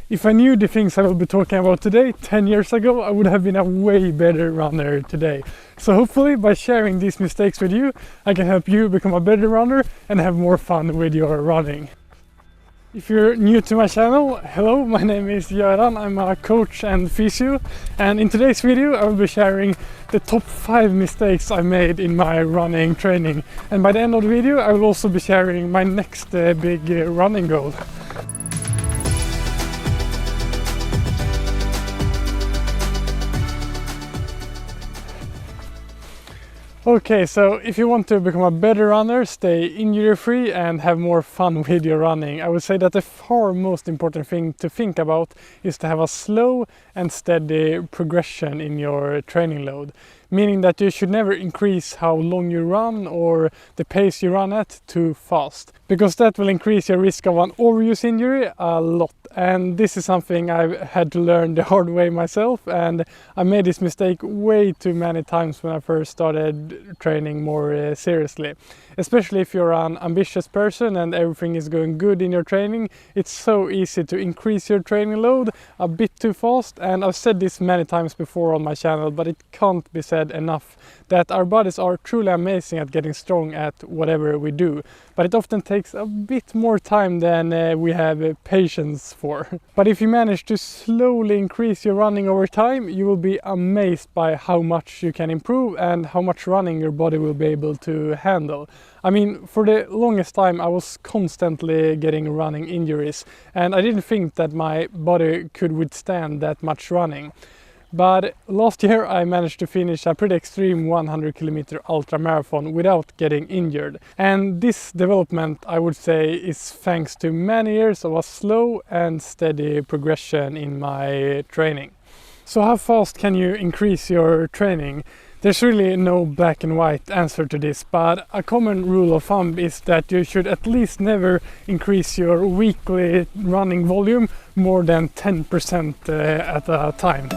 If I knew the things I will be talking about today 10 years ago, I would have been a way better runner today. So hopefully by sharing these mistakes with you, I can help you become a better runner and have more fun with your running. If you're new to my channel, hello, my name is Göran, I'm a coach and physio, and in today's video I will be sharing the top 5 mistakes I made in my running training, and by the end of the video I will also be sharing my next big running goal. Okay, so if you want to become a better runner, stay injury free and have more fun with your running, I would say that the far most important thing to think about is to have a slow and steady progression in your training load. Meaning that you should never increase how long you run or the pace you run at too fast, because that will increase your risk of an overuse injury a lot. And this is something I've had to learn the hard way myself, and I made this mistake way too many times when I first started training more seriously. Especially if you're an ambitious person and everything is going good in your training, it's so easy to increase your training load a bit too fast. And I've said this many times before on my channel, but it can't be said enough that our bodies are truly amazing at getting strong at whatever we do, but it often takes a bit more time than we have patience for. But if you manage to slowly increase your running over time, you will be amazed by how much you can improve and how much running your body will be able to handle. I mean, for the longest time I was constantly getting running injuries, and I didn't think that my body could withstand that much running. But last year I managed to finish a pretty extreme 100-kilometer ultra marathon without getting injured. And this development, I would say, is thanks to many years of a slow and steady progression in my training. So how fast can you increase your training? There's really no black and white answer to this, but a common rule of thumb is that you should at least never increase your weekly running volume more than 10% at a time.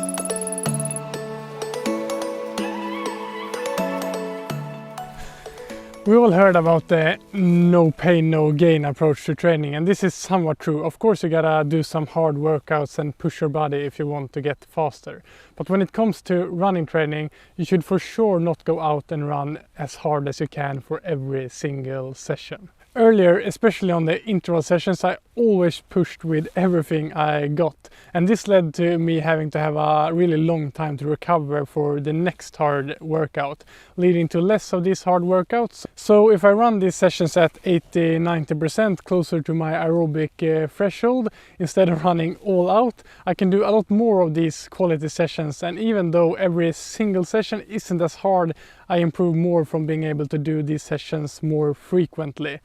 We all heard about the no pain, no gain approach to training, and this is somewhat true. Of course you gotta do some hard workouts and push your body if you want to get faster. But when it comes to running training, you should for sure not go out and run as hard as you can for every single session. Earlier, especially on the interval sessions, I always pushed with everything I got, and this led to me having to have a really long time to recover for the next hard workout, leading to less of these hard workouts. So if I run these sessions at 80-90% closer to my aerobic threshold, instead of running all out, I can do a lot more of these quality sessions, and even though every single session isn't as hard, I improve more from being able to do these sessions more frequently.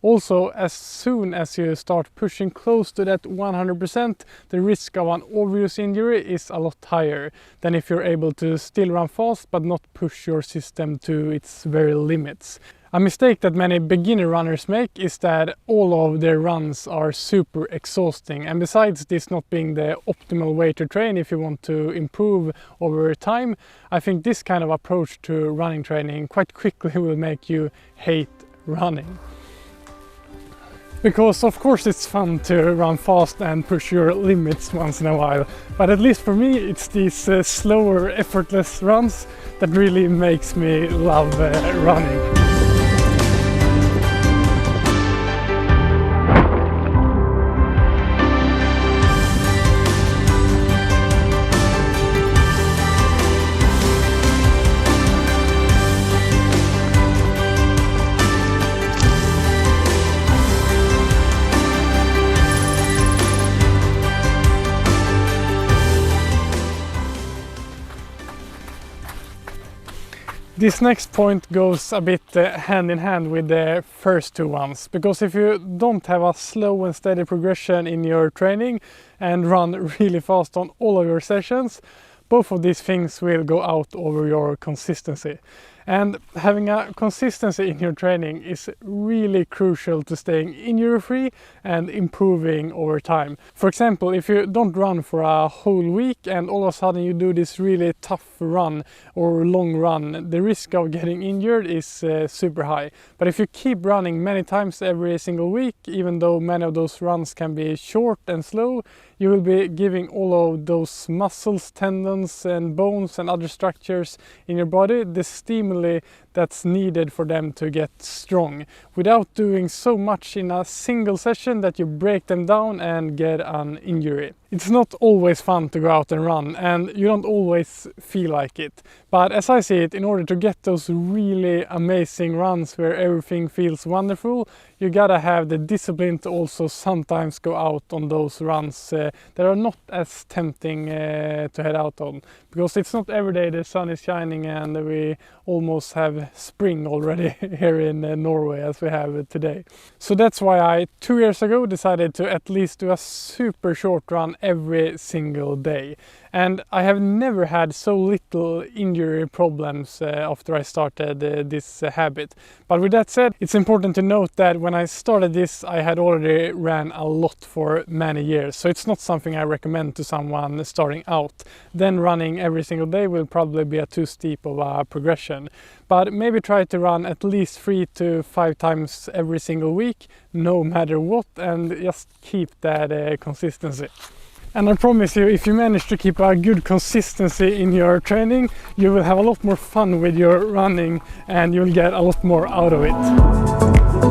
Also, as soon as you start pushing close to that 100%, the risk of an overuse injury is a lot higher than if you're able to still run fast but not push your system to its very limits. A mistake that many beginner runners make is that all of their runs are super exhausting, and besides this not being the optimal way to train if you want to improve over time, I think this kind of approach to running training quite quickly will make you hate running. Because of course it's fun to run fast and push your limits once in a while, but at least for me it's these slower, effortless runs that really makes me love running. This next point goes a bit hand in hand with the first two ones, because if you don't have a slow and steady progression in your training and run really fast on all of your sessions, both of these things will go out over your consistency. And having a consistency in your training is really crucial to staying injury free and improving over time. For example, if you don't run for a whole week and all of a sudden you do this really tough run or long run, the risk of getting injured is super high. But if you keep running many times every single week, even though many of those runs can be short and slow, you will be giving all of those muscles, tendons and bones and other structures in your body the stimuli that's needed for them to get strong, without doing so much in a single session that you break them down and get an injury. It's not always fun to go out and run, and you don't always feel like it. But as I see it, in order to get those really amazing runs where everything feels wonderful, you gotta have the discipline to also sometimes go out on those runs that are not as tempting to head out on. Because it's not every day the sun is shining and we almost have spring already here in Norway as we have today. So that's why I 2 years ago decided to at least do a super short run every single day. And I have never had so little injury problems after I started this habit. But with that said, it's important to note that when I started this, I had already ran a lot for many years. So it's not something I recommend to someone starting out. Then running every single day will probably be a too steep of a progression. But maybe try to run at least 3 to 5 times every single week, no matter what, and just keep that consistency. And I promise you, if you manage to keep a good consistency in your training, you will have a lot more fun with your running and you'll get a lot more out of it.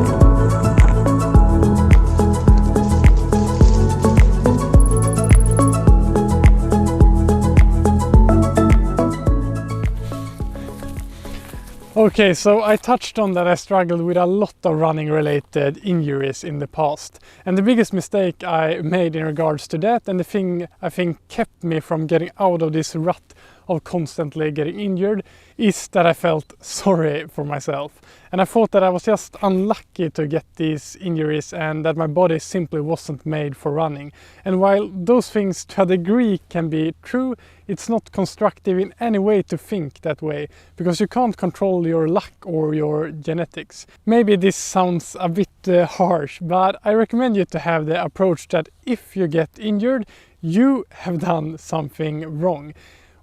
Okay, so I touched on that I struggled with a lot of running related injuries in the past. And the biggest mistake I made in regards to that, and the thing I think kept me from getting out of this rut of constantly getting injured, is that I felt sorry for myself. And I thought that I was just unlucky to get these injuries and that my body simply wasn't made for running. And while those things to a degree can be true, it's not constructive in any way to think that way, because you can't control your luck or your genetics. Maybe this sounds a bit harsh, but I recommend you to have the approach that if you get injured, you have done something wrong.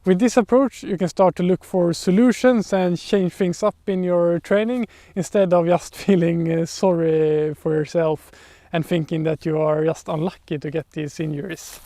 With this approach, you can start to look for solutions and change things up in your training instead of just feeling sorry for yourself and thinking that you are just unlucky to get these injuries.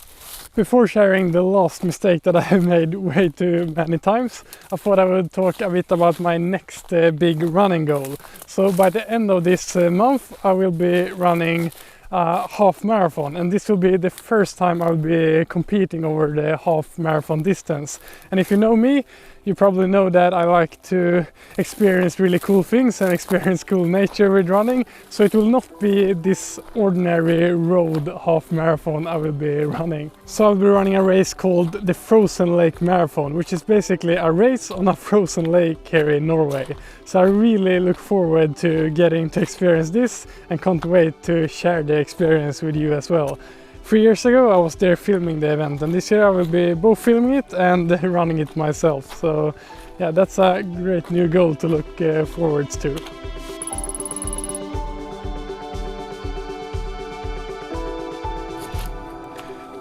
Before sharing the last mistake that I have made way too many times, I thought I would talk a bit about my next big running goal. So by the end of this month, I will be running half marathon, and this will be the first time I'll be competing over the half marathon distance. And if you know me, you probably know that I like to experience really cool things and experience cool nature with running, so it will not be this ordinary road half marathon I will be running. So I'll be running a race called the Frozen Lake Marathon, which is basically a race on a frozen lake here in Norway. So I really look forward to getting to experience this and can't wait to share the experience with you as well. 3 years ago I was there filming the event, and this year I will be both filming it and running it myself. So yeah, that's a great new goal to look forwards to.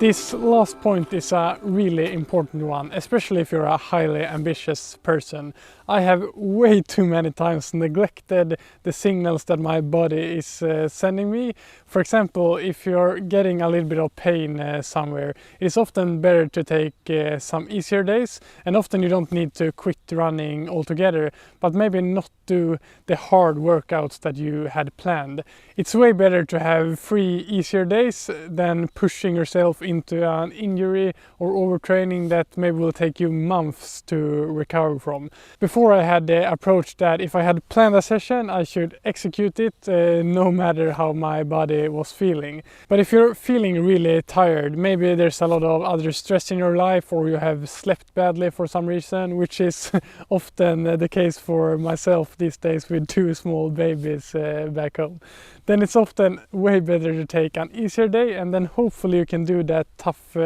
This last point is a really important one, especially if you're a highly ambitious person. I have way too many times neglected the signals that my body is sending me. For example, if you're getting a little bit of pain somewhere, it's often better to take some easier days, and often you don't need to quit running altogether, but maybe not do the hard workouts that you had planned. It's way better to have 3 easier days than pushing yourself into an injury or overtraining that maybe will take you months to recover from. Before I had the approach that if I had planned a session, I should execute it no matter how my body was feeling. But if you're feeling really tired, maybe there's a lot of other stress in your life, or you have slept badly for some reason, which is often the case for myself these days with 2 small babies back home, then it's often way better to take an easier day, and then hopefully you can do that tough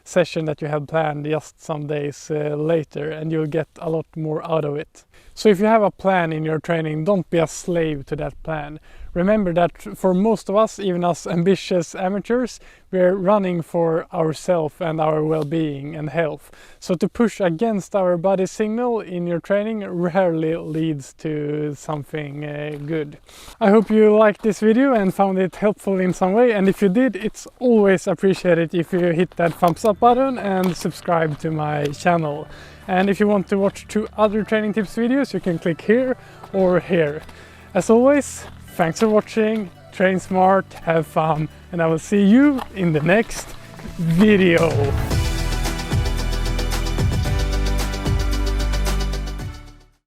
session that you had planned just some days later, and you'll get a lot more out of it. So if you have a plan in your training, don't be a slave to that plan. remember that for most of us, even us ambitious amateurs, we're running for ourselves and our well-being and health. So to push against our body signal in your training rarely leads to something good. I hope you liked this video and found it helpful in some way, and if you did, it's always appreciated if you hit that thumbs up button and subscribe to my channel. And if you want to watch 2 other training tips videos, you can click here or here. As always, thanks for watching, train smart, have fun, and I will see you in the next video.